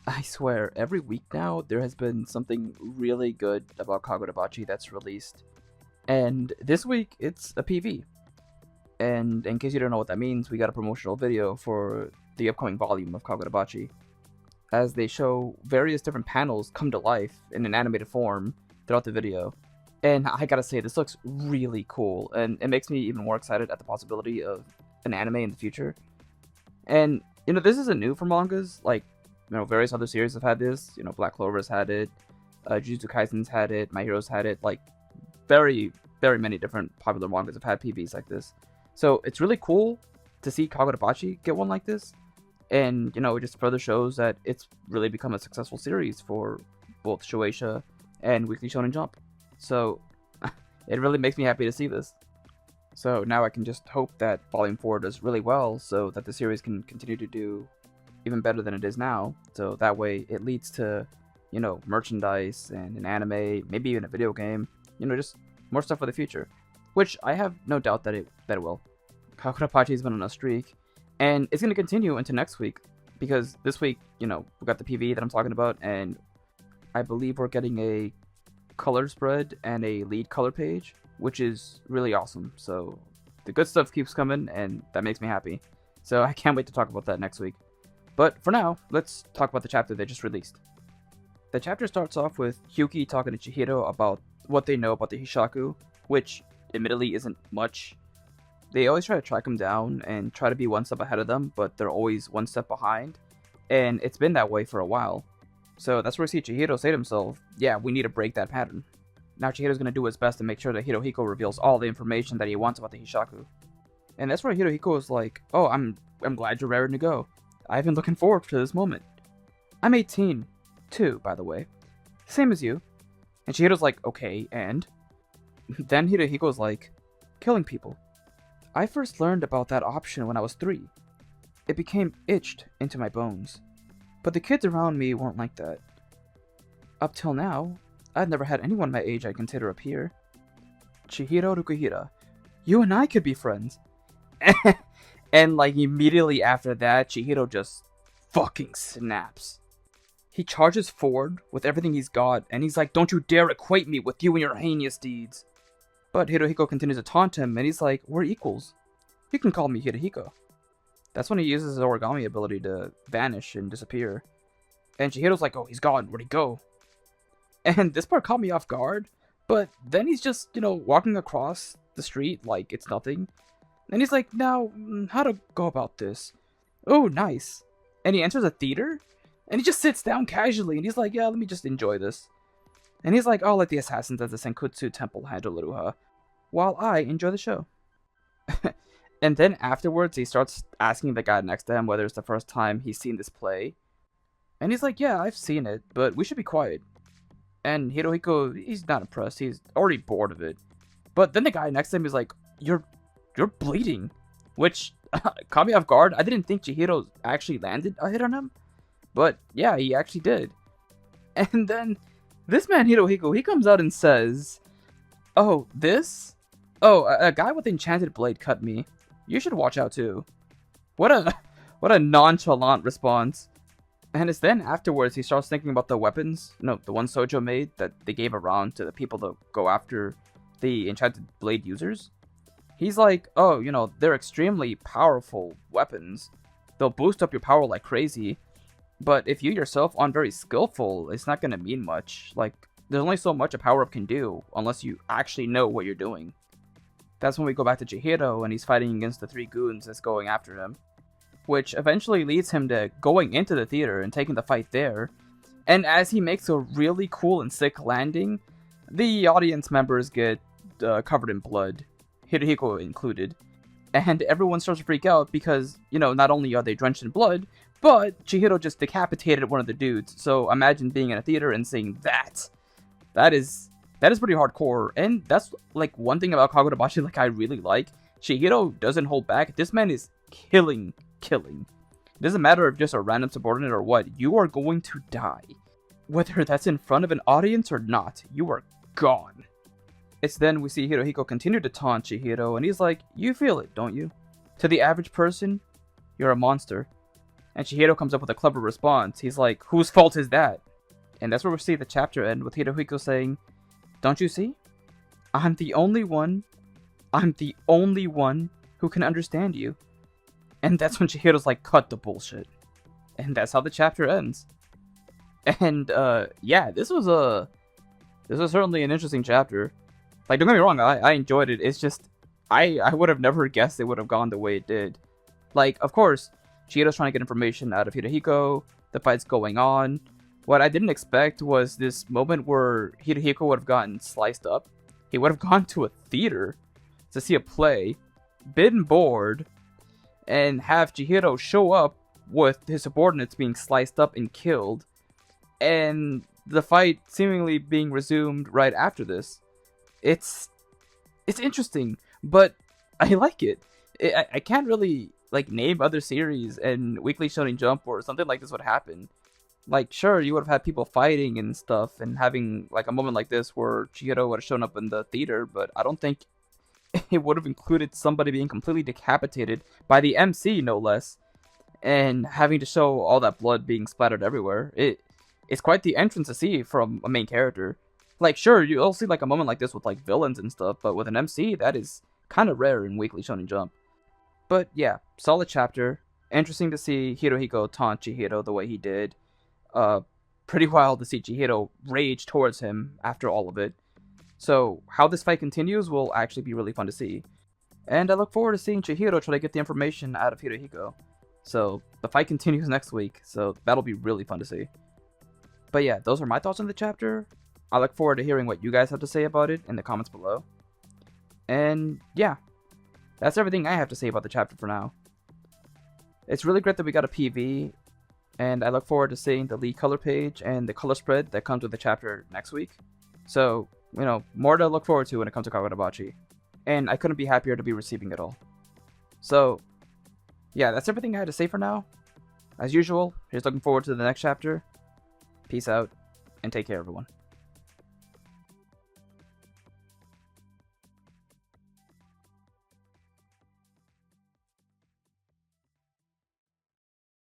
I swear, every week now there has been something really good about Kagurabachi that's released. And this week it's a PV. And in case you don't know what that means, we got a promotional video for the upcoming volume of Kagurabachi, as they show various different panels come to life in an animated form throughout the video. And I gotta say, this looks really cool, and it makes me even more excited at the possibility of an anime in the future. And, this isn't new for mangas. Like, various other series have had this. Black Clover's had it, Jujutsu Kaisen's had it, My Hero's had it. Like, very, very many different popular mangas have had PVs like this. So it's really cool to see Kagurabachi get one like this. And, it just further shows that it's really become a successful series for both Shueisha and Weekly Shonen Jump. So it really makes me happy to see this. So now I can just hope that Volume 4 does really well so that the series can continue to do even better than it is now. So that way it leads to, merchandise and an anime, maybe even a video game, just more stuff for the future. Which I have no doubt that it will. Kagurabachi's been on a streak, and it's going to continue into next week, because this week, we got the PV that I'm talking about, and I believe we're getting a color spread and a lead color page, which is really awesome. So the good stuff keeps coming, and that makes me happy. So I can't wait to talk about that next week. But for now, let's talk about the chapter they just released. The chapter starts off with Hyuki talking to Chihiro about what they know about the Hishaku, which admittedly isn't much. They always try to track them down and try to be one step ahead of them, but they're always one step behind, and it's been that way for a while. So that's where we see Chihiro say to himself, yeah, we need to break that pattern. Now Chihiro's going to do his best to make sure that Hiruhiko reveals all the information that he wants about the Hishaku. And that's where Hiruhiko is like, oh, I'm glad you're raring to go. I've been looking forward to this moment. I'm 18, too, by the way. Same as you. And Chihiro's like, okay, and? Then Hiruhiko's like, killing people. I first learned about that option when I was 3. It became itched into my bones. But the kids around me weren't like that. Up till now, I'd never had anyone my age I'd consider a peer. Chihiro Rukuhira, you and I could be friends. And like immediately after that, Chihiro just fucking snaps. He charges forward with everything he's got, and he's like, don't you dare equate me with you and your heinous deeds. But Hiruhiko continues to taunt him, and he's like, we're equals. You can call me Hiruhiko. That's when he uses his origami ability to vanish and disappear. And Chihiro's like, oh, he's gone. Where'd he go? And this part caught me off guard. But then he's just, walking across the street like it's nothing. And he's like, now, how to go about this? Oh, nice. And he enters a theater. And he just sits down casually. And he's like, yeah, let me just enjoy this. And he's like, I'll let the assassins at the Senkutsu temple handle Iruha, while I enjoy the show. And then afterwards, he starts asking the guy next to him whether it's the first time he's seen this play. And he's like, yeah, I've seen it, but we should be quiet. And Hirohiko, he's not impressed. He's already bored of it. But then the guy next to him is like, you're bleeding. Which caught me off guard. I didn't think Chihiro actually landed a hit on him. But yeah, he actually did. And then this man, Hirohiko, he comes out and says, oh, this? Oh, a guy with enchanted blade cut me. You should watch out too. What a nonchalant response. And it's then afterwards he starts thinking about the weapons, the one Sojo made that they gave around to the people to go after the enchanted blade users. He's like, oh, they're extremely powerful weapons. They'll boost up your power like crazy. But if you yourself aren't very skillful, it's not going to mean much. Like, there's only so much a power-up can do unless you actually know what you're doing. That's when we go back to Chihiro, and he's fighting against the 3 goons that's going after him. Which eventually leads him to going into the theater and taking the fight there. And as he makes a really cool and sick landing, the audience members get covered in blood, Hirohiko included. And everyone starts to freak out because, not only are they drenched in blood, but Chihiro just decapitated one of the dudes. So imagine being in a theater and seeing that. That is pretty hardcore, and that's like one thing about Kagurabachi like I really like. Chihiro doesn't hold back. This man is killing. It doesn't matter if just a random subordinate or what, you are going to die. Whether that's in front of an audience or not, you are gone. It's then we see Hirohiko continue to taunt Chihiro, and he's like, you feel it, don't you? To the average person, you're a monster. And Chihiro comes up with a clever response. He's like, whose fault is that? And that's where we see the chapter end with Hiruhiko saying, don't you see? I'm the only one who can understand you. And that's when Chihiro's like, cut the bullshit. And that's how the chapter ends. And yeah, this was certainly an interesting chapter. Like, don't get me wrong, I enjoyed it. It's just I would have never guessed it would have gone the way it did. Like, of course, Chihiro's trying to get information out of Hiruhiko, the fight's going on. What I didn't expect was this moment where Hiruhiko would have gotten sliced up. He would have gone to a theater to see a play, been bored, and have Chihiro show up with his subordinates being sliced up and killed, and the fight seemingly being resumed right after this. It's interesting, but I like it. I can't really like name other series and Weekly Shonen Jump where something like this would happen. Like, sure, you would have had people fighting and stuff and having like a moment like this where Chihiro would have shown up in the theater, but I don't think it would have included somebody being completely decapitated by the MC, no less, and having to show all that blood being splattered everywhere. It's quite the entrance to see from a main character. Like, sure, you'll see like a moment like this with like villains and stuff, but with an MC, that is kind of rare in Weekly Shonen Jump. But yeah, solid chapter. Interesting to see Hiruhiko taunt Chihiro the way he did. Pretty wild to see Chihiro rage towards him after all of it. So how this fight continues will actually be really fun to see. And I look forward to seeing Chihiro try to get the information out of Hiruhiko. So the fight continues next week, so that'll be really fun to see. But yeah, those are my thoughts on the chapter. I look forward to hearing what you guys have to say about it in the comments below. And yeah, that's everything I have to say about the chapter for now. It's really great that we got a PV, and I look forward to seeing the lead color page and the color spread that comes with the chapter next week. So, you know, more to look forward to when it comes to Kagurabachi. And I couldn't be happier to be receiving it all. So, yeah, that's everything I had to say for now. As usual, just looking forward to the next chapter. Peace out, and take care, everyone.